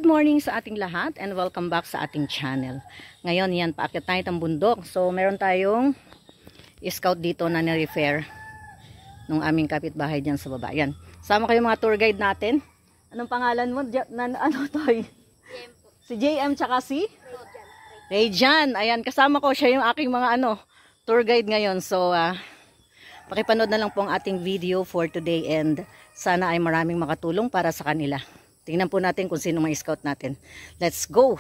Good morning sa ating lahat and welcome back sa ating channel. Ngayon yan, paakyat tayo ng bundok. So meron tayong scout dito na ni-refer nung aming kapitbahay dyan sa baba. Yan. Sama kayo mga tour guide natin. Anong pangalan mo? Ano Toy? Si JM tsaka si? Rayjan. Ayan, kasama ko siya yung aking mga tour guide ngayon. So pakipanood na lang po ang ating video for today and sana ay maraming makatulong para sa kanila. Tingnan po natin kung sino mga scout natin. Let's go!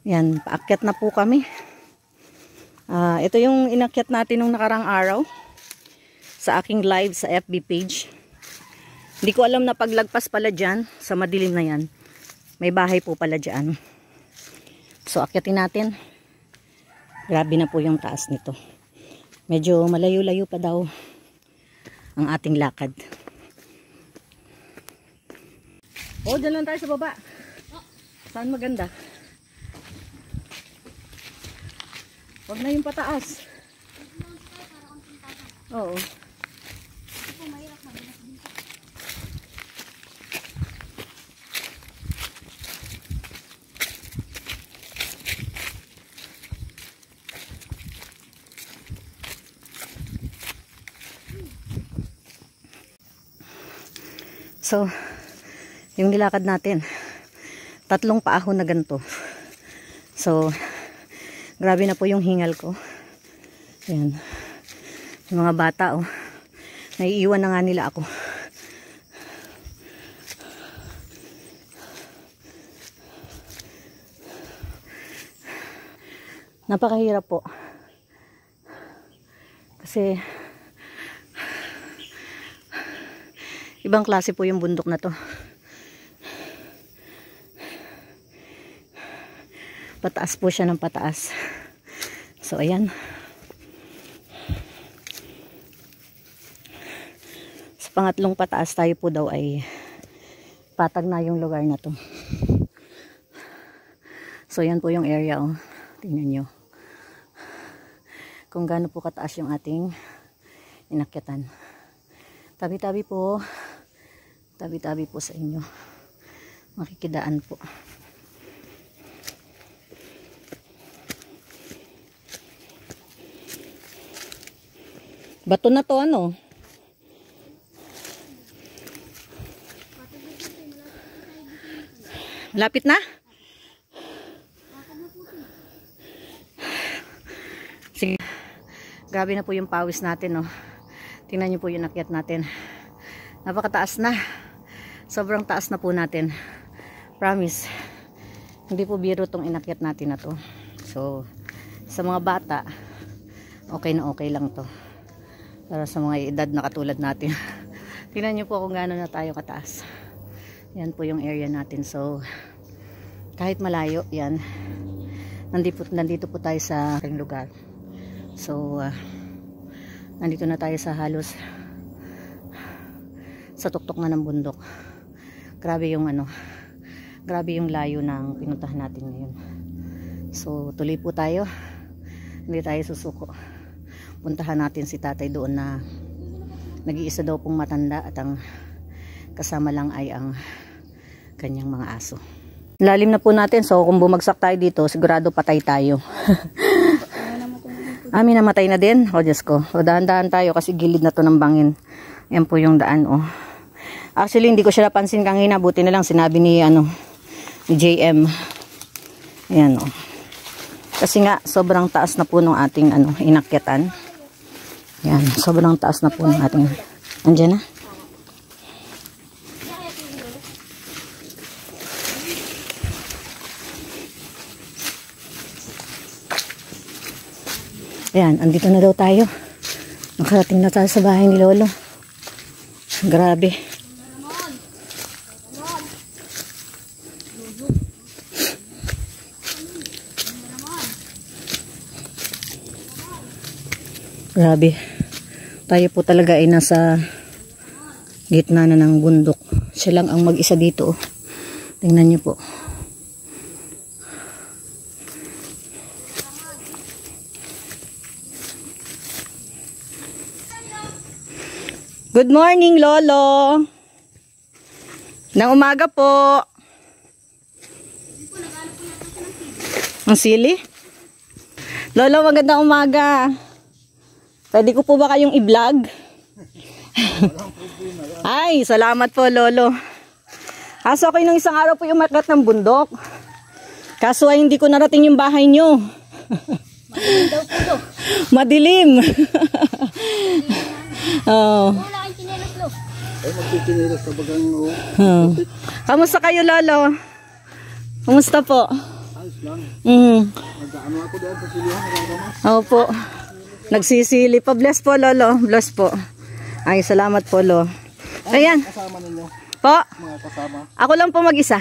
Yan, paakyat na po kami. Ito yung inakyat natin nung nakarang araw sa aking live sa FB page. Hindi ko alam na paglagpas pala dyan, sa madilim na yan, may bahay po pala dyan. So, akyatin natin. Grabe na po yung taas nito. Medyo malayo-layo pa daw ang ating lakad. Oh, dyan lang tayo sa baba. Saan maganda? Huwag na yung pataas. Oo. So, yung nilakad natin, 3 paahon na ganito. So, grabe na po yung hingal ko. Ayan. Yung mga bata, naiiwan na nga nila ako. Napakahirap po. Kasi, ibang klase po yung bundok na to. Pataas po siya ng pataas. So, ayan. Sa pangatlong pataas tayo po daw ay patag na yung lugar na to. So, ayan po yung area. Tingnan nyo. Kung gaano po kataas yung ating inakyatan. Tabi-tabi po. Tabi-tabi po sa inyo. Makikidaan po. Bato na to Malapit na? Sige. Grabe na po yung pawis natin, Tingnan niyo po yung akyat natin. Napakataas na. Sobrang taas na po natin. Promise. Hindi po biro tong inakyat natin na to. So, sa mga bata, okay na okay lang to. Para sa mga edad na katulad natin. Tingnan niyo po kung gaano na tayo kataas. Yan po yung area natin. So, kahit malayo, yan. Nandito po tayo sa aking lugar. So, nandito na tayo sa halos sa tuktok na ng bundok. Grabe yung grabe yung layo ng pinuntahan natin ngayon. So, tuloy po tayo. Hindi tayo susuko. Puntahan natin si tatay doon na nag-iisa daw pong matanda at ang kasama lang ay ang kanyang mga aso. Lalim na po natin, so kung bumagsak tayo dito, sigurado patay tayo. Amin, namatay na din. O Diyos ko. O dahan-dahan tayo kasi gilid na to ng bangin. Yan po yung daan, Actually, hindi ko siya napansin kanina. Buti na lang sinabi ni JM. Ayan, Kasi nga, sobrang taas na po ng ating inakyatan. Yan, sobrang taas na po ng ating. Andiyan na. Ayan, andito na daw tayo. Nakarating na tayo sa bahay ni Lolo. Grabe. Grabe. Tayo po talaga ay nasa gitna na ng bundok. Siya lang ang mag-isa dito. Tingnan niyo po. Good morning, Lolo. Nang umaga po. Ang sili? Lolo, magandang umaga. Pwede ko po ba kayong i-vlog? Ay, salamat po, Lolo. Kaso ako nung isang araw po yung umakyat ng bundok. Kaso ay hindi ko narating yung bahay nyo. Madilim daw po do. Madilim. Oh. Wala kang chinelas lo. Ay, magtitinilas ka bagang Kamusta kayo, Lolo? Kamusta po? ayos lang. Nagkaano ako diyan sa silihan, nagkakamas. Opo. Nagsisili pa. Bless po, Lolo. Bless po. Ay, salamat po, Lo. Ayan. Kasama ninyo, Po. mga kasama. Ako lang po mag-isa.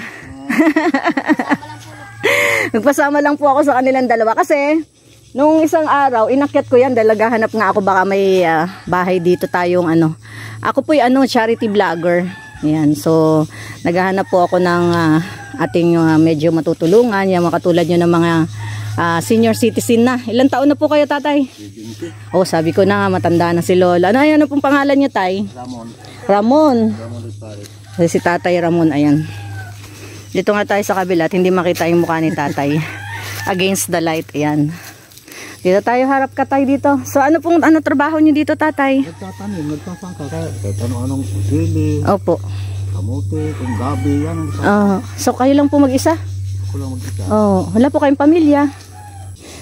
Nagpasama lang po ako sa kanilang dalawa. Kasi, nung isang araw, inakyat ko yan dahil naghahanap nga ako baka may bahay dito tayong ano. Ako po yung charity vlogger. Yan. So, naghahanap po ako ng ating medyo matutulungan. Yung mga katulad nyo ng mga senior citizen na. Ilang taon na po kayo, tatay? 20. Oh, sabi ko na nga, matanda na si Lola. Ano pong pangalan niyo, tay? Ramon. Ramon. Ramon Rizpares. Si tatay Ramon, ayan. Dito nga tayo sa kabila at hindi makita yung mukha ni tatay. Against the light, ayan. Dito tayo, harap ka tayo dito. So ano trabaho niyo dito, tatay? Nagtatanim, nagpapangka kahit ano-anong sili, Opo. kamote, kung gabi, yan ang isa. So kayo lang po mag-isa? Ako lang mag-isa. Wala po kayong pamilya.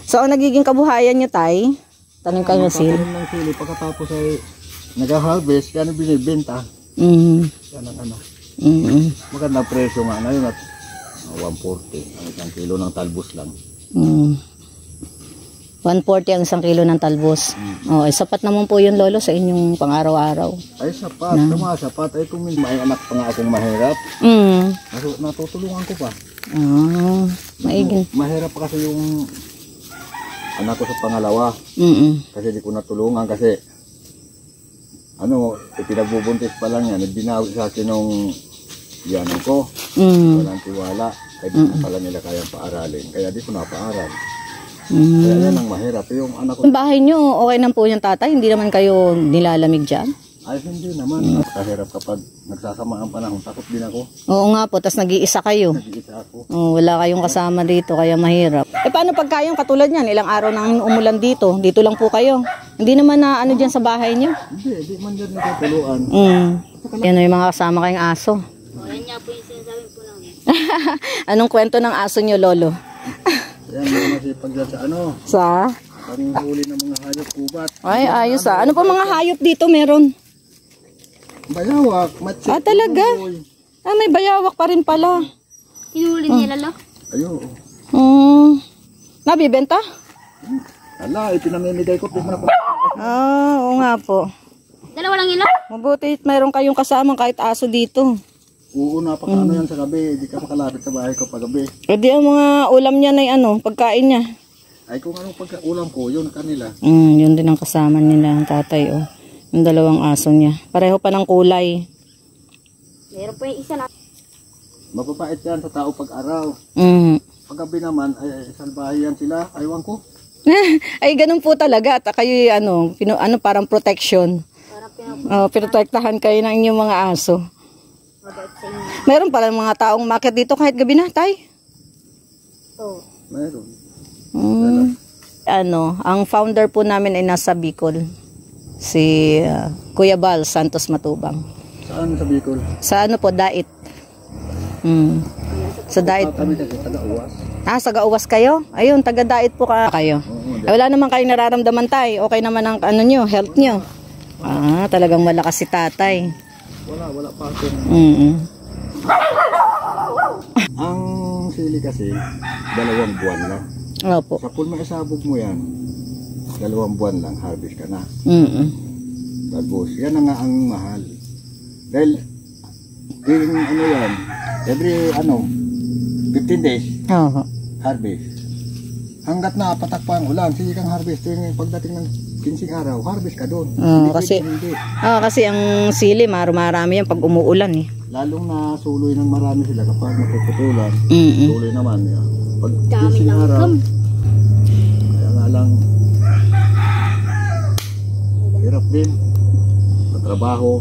So ang nagiging kabuhayan niyo, tay? Tanim kayo ng sili. Nagtatanim ng sili, pagkatapos ay nag-harvest, yan ang binibenta. Yan ang ano. Magandang presyo nga ngayon at 140 ang isang kilo ng talbos lang. 140 ang isang kilo ng talbos. Sapat naman po yun, Lolo, sa inyong pang-araw-araw. Ay sapat, sapat. Ay kung may anak pa nga akong mahirap, natutulungan ko pa. Maigin. Mahirap pa kasi yung anak ko sa pangalawa. Kasi di ko natulungan kasi pinagbubuntis pa lang yan. Binawi sa akin nung yanan ko. Walang tiwala. Kaya di ko pala nila kayang paaralin. Kaya di ko napaaral. Kaya yan ang mahirap. Yung anak ko... Yung bahay nyo, okay na po yung tatay? Hindi naman kayo nilalamig dyan? Ay hindi naman. Kahirap kapag nagsasama ang panahon. Takot din ako. Oo nga po, tas nag-iisa kayo. Nag-iisa ako. Wala kayong kasama dito, kaya mahirap. Paano pag kayong katulad niyan? Ilang araw nang umulan dito? Dito lang po kayo? Hindi naman na dyan sa bahay niyo? Hindi man dyan natutuluan. Yan yung mga kasama kayong aso. Yan nga po yung sinasabi po namin. Anong kwento ng aso niyo, Lolo? Yan mga masipag dyan sa Sa? panghuli ng mga hayop kubat. Ay, ayos Ano pa mga hayop dito meron? Bayawak, matsi. Talaga? May bayawak pa rin pala. Hinuli nila lo. Ayo. Nabibenta? Ala, ipinamimigay ko. Tignan ko. Oo nga po. Dalawa lang ilo. Mabuti mayroon kayong kasama kahit aso dito. Oo, napakaano yan sa gabi. Di ka makalapit sa bahay ko pag gabi. Di ang mga ulam niya na pagkain niya. Ay kung anong pagkaulam ko, yun kanila. Yun din ang kasama nila, ang tatay, Yung dalawang aso niya. Pareho pa ng kulay. Meron po yung isa na. Mapapait yan sa tao pag-araw. Pag gabi naman, ay salbahe yan sila. Aywan ko. Ay, ganun po talaga. At kayo, parang protection. Parang Protektahan kayo ng inyong mga aso. pinapabait sa inyo. Meron pala mga taong market dito kahit gabi na, tay. Oo. Mayroon. Ang founder po namin ay nasa Bicol. Si Kuya Bal Santos Matubang. Saan sa Bicol? Sa Dait. Sa Dait. Kami kasi taga-uwas. Sa Gauwas kayo? Ayun, taga-Dait po kayo. Wala naman kayong nararamdaman, tay. Okay naman ang health nyo. Talagang malakas si tatay. Wala pa ako. Ang sili kasi, 2 buwan lang. Opo. Sa pool maisabog mo yan, 2 buwan lang, harvest ka na. Tapos, yan na nga ang mahal. Dahil, yan, every 15 days, harvest. Hanggat napatak pa ang ulan, sige kang harvest. Pagdating ng 15 araw, harvest ka doon. Kasi ang sili, marami yan pag umuulan lalong nasuloy ng marami sila kapag napuputulan. Mm-mm. Tuloy naman. Pag Dami busy lang araw, gum. kaya nga lang, hirap din sa trabaho.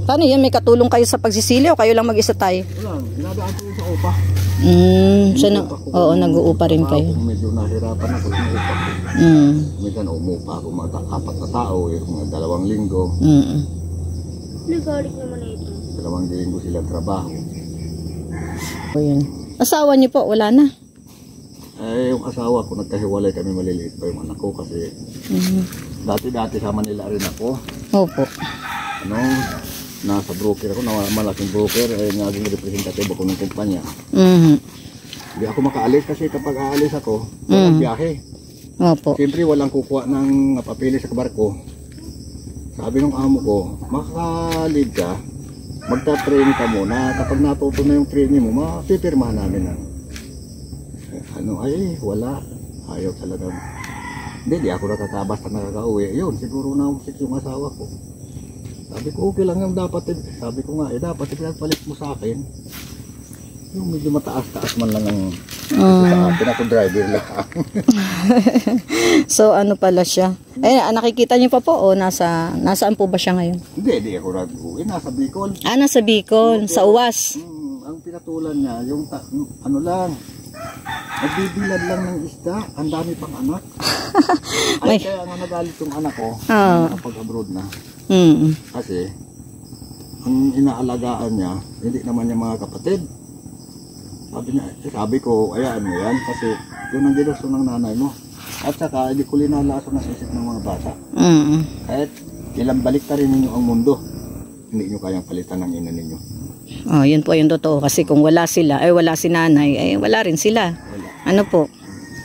Paano yan? May katulong kayo sa pagsisili o kayo lang mag-isa tayo? Wala, inadaan ko sa upa. So, oo, nag-uupa rin kayo. Kung medyo nahirapan ako sa upa ko. Minsan umupa ako mga 4 na tao, mga 2 linggo. Nagalik naman na ito. 2 linggo sila trabaho. O yun. Asawa niyo po, wala na. Eh, yung asawa ko, nagkahiwalay kami, maliliit pa yung anak ko kasi dati-dati sa Manila rin ako. Opo. Nasa broker ako, malaking broker, naging representative ako ng kumpanya. Hindi ako makaalis kasi kapag aalis ako, walang biyahe. Opo. Siyempre walang kukuha ng papilis sa barko. Sabi ng amo ko, makalid ka, magta-training ka muna. Kapag natuto na yung training mo, mapipirmahan namin na. Wala. Ayaw talaga. Hindi ako basta nakaka-uwi. Yun, siguro na yung asawa ko. Sabi ko, okay lang yung dapat. Sabi ko nga, dapat pinagpalit mo sa akin. Yung medyo mataas-taas man lang ang pinako-driver lang. So, ano pala siya? Nakikita niyo pa po o nasaan po ba siya ngayon? Hindi ako nag-uwi. Nasa Bicol. Nasa Bicol, sa Uwas. Ang pinatulan niya, yung nagbibilad lang ng isda. Ang dami pang anak. Kaya nga nagalit yung anak ko. Nakapag-abroad na. Kasi, ang inaalagaan niya, hindi naman niya mga kapatid. Sabi ko, ayaan mo yan kasi yun ang ginusto ng nanay mo. At saka, hindi ko linalaso ng isip ng mga bata. Kahit ilang balik ta rin ninyo ang mundo, hindi nyo kayang palitan ng ina ninyo. Yun po yung totoo. Kasi kung wala sila, wala si nanay, wala rin sila. Wala. Ano po?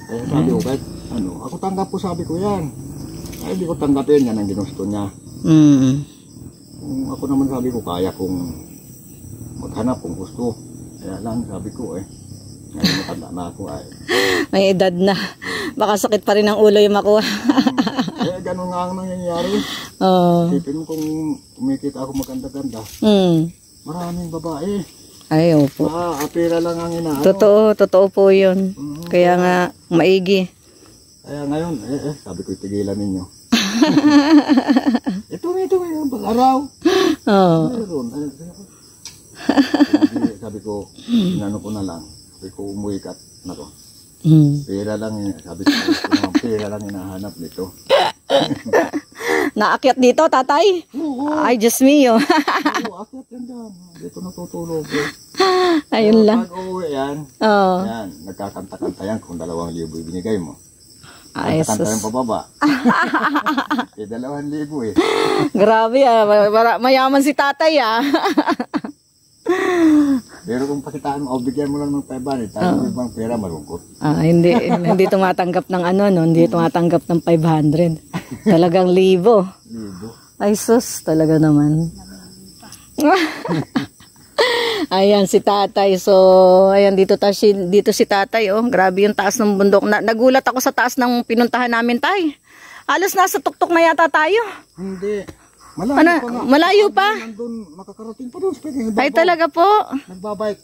Kaya sabi ko, kahit ako tanggap po, sabi ko yan. Ay, hindi ko tanggapin, yan ang ginusto niya. Kung ako naman sabi ko, kaya kung maghanap kung gusto. Kaya lang sabi ko ngayon matanda na ako May edad na. Baka sakit pa rin ang ulo yung makuha. Ganun nga ang nangyayari. Isipin mo kung kumikita ako maganda-ganda. Maraming babae. Ay, opo. Apira lang ang inaano. Totoo po yun. Kaya nga, maigi. Kaya ngayon, sabi ko tigilan ninyo. ito yung pag-araw. Meron. Sabi ko, inano ko na lang. Sabi ko, umuwi ka na to. Pera lang, sabi ko, pera lang hinahanap nito. Naakyat dito, tatay? Ay, just me, Oo, akyat yan dyan. Dito natutulog. Ayun lang. Pag uwi yan, yan, nagkakanta-kanta yan kung 2,000 ibinigay mo. Ay, kanta sus. yung pababa. 2,000 Grabe mayaman si tatay Pero kung pakitaan mo, bigyan mo lang ng 500, tayo ibang pera, malungkot. Hindi tumatanggap ng hindi tumatanggap ng 500. Talagang libo. Ay sus, talaga naman. Ayan si tatay. So, ayan dito si tatay. Grabe yung taas ng bundok. Nagulat ako sa taas ng pinuntahan namin, tay. Halos nasa tuktok na yata tayo. Hindi. Malayo pa? Nandun, makakarating pa doon. Ay talaga po? Nagbabike.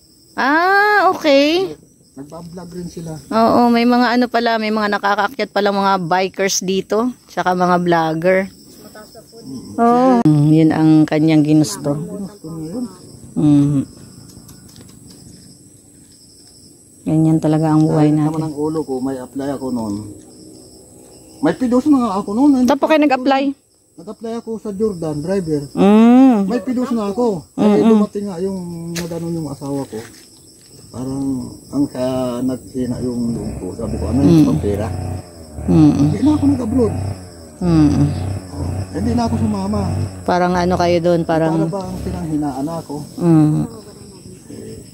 Okay. Nagbablog rin sila. Oo, may mga may mga nakakaakyat pala mga bikers dito. Tsaka mga vlogger. Yun ang kanyang ginusto. Ganyan talaga ang buhay natin. Naman ang ulo ko, may apply ako noon. May pidos na nga ako noon. Saan po kayo nag-apply? Nag-apply ako sa Jordan, driver. May pidos na ako. Kasi dumating nga yung nagano yung asawa ko. Parang ang kaya nagsina yung loob ko. Sabi ko, ano yung pera? Hindi na ako nag-abroad. Hindi na ako sumama. Parang kayo doon? Para ba ang pinanghinaan ako?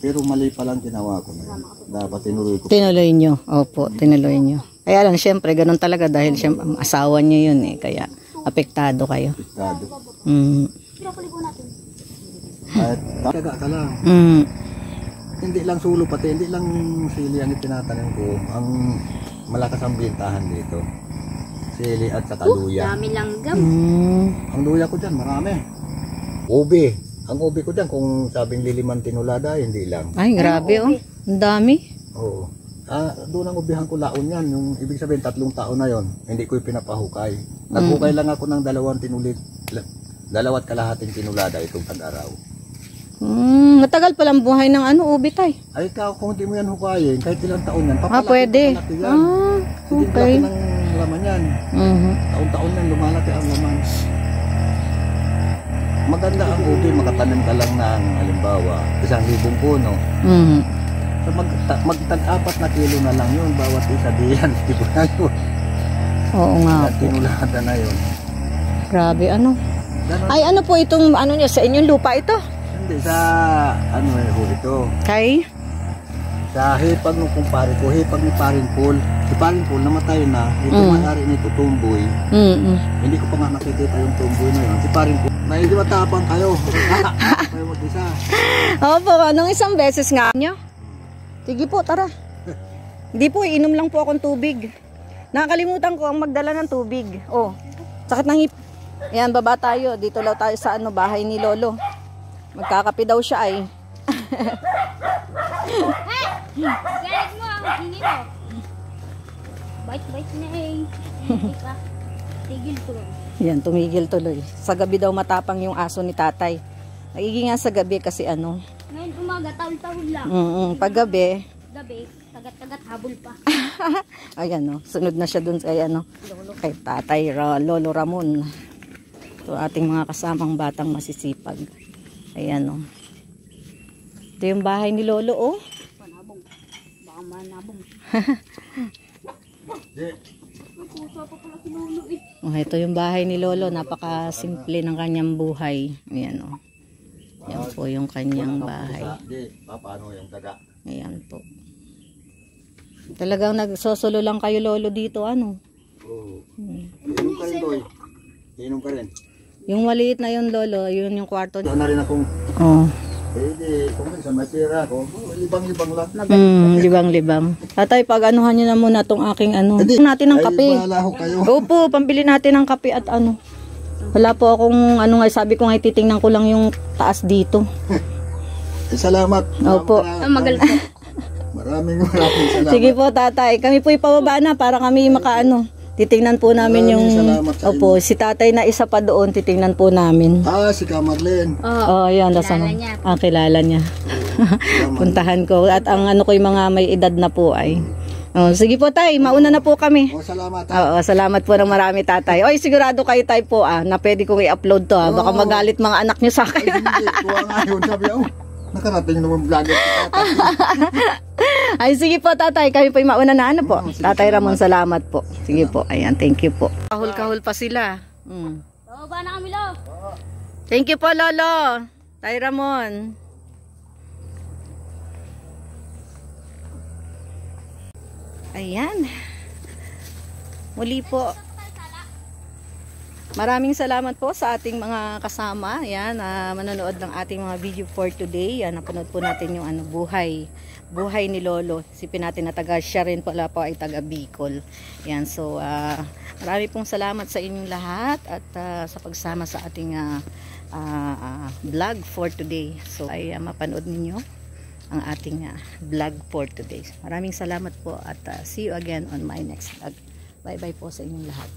Pero mali pa lang ginawa ko na yun. Dapat tinuloy ko. Tinuloy nyo. Opo, tinuloy nyo. Kaya lang, syempre, ganun talaga dahil syempre, asawa nyo yun Kaya, apektado kayo. Apektado. Kahit taga ka lang. Hindi lang sulo pati, hindi lang sili ang itinatanim ko. Ang malakas ang bintahan dito. Sili at saka luya. Dami langgam. Ang luya ko dyan, marami. Ube. Ang ubi ko dyan, kung sabing liliman tinulada, hindi lang. Ay, grabe oh. Ang dami. Oo. Doon ang ubihan ko laon yan. Yung ibig sabihin, 3 taon na yon. Hindi ko yung pinapahukay. Naghukay lang ako ng 2 kalahating tinulada itong tag-araw. Matagal palang buhay ng ubi tay. Ay, kung hindi mo yan hukayin, kahit ilang taon yan, papalaki, Pwede. papalaki yan. Hindi Okay. laki ng laman yan. Taon-taon yan, lumalaki ang laman. Maganda ang ubi, makatanim ka lang ng halimbawa, 1,000 puno. So magtag-4 na kilo na lang yun, bawat isa diyan, di ba yun? Oo nga po. Tinulada na yun. Grabe Ganon. Ay, ano po itong niya sa inyong lupa ito? Hindi, sa ito. Kay? Sa hipag ng kumpare ko, hipag ni Paring Paul. Si Paring Paul namatay na, ito may-ari nito, tumboy. Hindi ko pa nga nakikita yung tumboy na yun. Si Paring Paul, may di matapang kayo. Kayo mag-isa. Opo, anong isang beses nga nyo? Sige po, tara. Hindi po, inom lang po akong tubig. Nakakalimutan ko ang magdala ng tubig. Oh, sakit ng hip. Ayan, baba tayo. Dito lang tayo sa bahay ni Lolo. Magkakape daw siya ay. Galit mo ang hini mo. Bait-bait na eh. Hindi pa. Tigil tuloy. Yan, tumigil tuloy. Sa gabi daw matapang yung aso ni tatay. Nagiging nga sa gabi kasi Ngayon umaga, taul-taul lang. pag gabi. Gabi, tagat-tagat habol pa. Ayan sunod na siya dun sa kay tatay Lolo Ramon. Ito ating mga kasamang batang masisipag. Ayan Ito yung bahay ni Lolo Panabong. Baka manabong. Ito yung bahay ni Lolo. Napaka-simple ng kanyang buhay. Ayan Yan po yung kanyang bahay. Paano yung daga? Ayan po. Talagang nagsosolo lang kayo Lolo dito Oo. Inom ka rin Toy. Inom ka rin. Yung maliit na yun Lolo, yun yung kwarto. Doon na rin akong, kung minsan may pera ako, libang-libang lang. Libang-libang. Tatay, pag anuhan nyo na muna tong aking natin ng kape. Ay, bahala ko kayo. Opo, pambili natin ng kape at Wala po akong sabi ko nga titingnan ko lang yung taas dito. Salamat. Opo. Magal po. Maraming salamat. Sige po tatay, kami po ipababa na para kami titingnan po namin yung Opo, si tatay na isa pa doon, titingnan po namin. Si Kamarlene. Ayan, kilala niya. Puntahan ko at ang ko yung mga may edad na po ay. Sige po tay, mauna na po kami. Salamat. Salamat po ng marami tatay. Oy, sigurado kayo tay po na pwede kong i-upload to Baka magalit mga anak niyo sa akin. Hindi, tuwa nga yun. Sabi nakarating naman vlogger. Ay, sige po tatay, kami po yung mauna na po. Tatay Ramon, salamat po. Sige po, ayan, thank you po. Kahul-kahul pa sila. Baba na kami, Lo. Thank you po, Lolo. Tay Ramon. Ayan. Muli po. Maraming salamat po sa ating mga kasama. Ayan, manonood ng ating mga video for today. Ayan, napanood po natin yung buhay ni Lolo. Isipin natin na siya rin pala po ay taga Bicol. Ayan, so marami pong salamat sa inyong lahat at sa pagsama sa ating vlog for today. So ay mapanood ninyo ang ating vlog for today. Maraming salamat po at see you again on my next vlog. Bye bye po sa inyong lahat.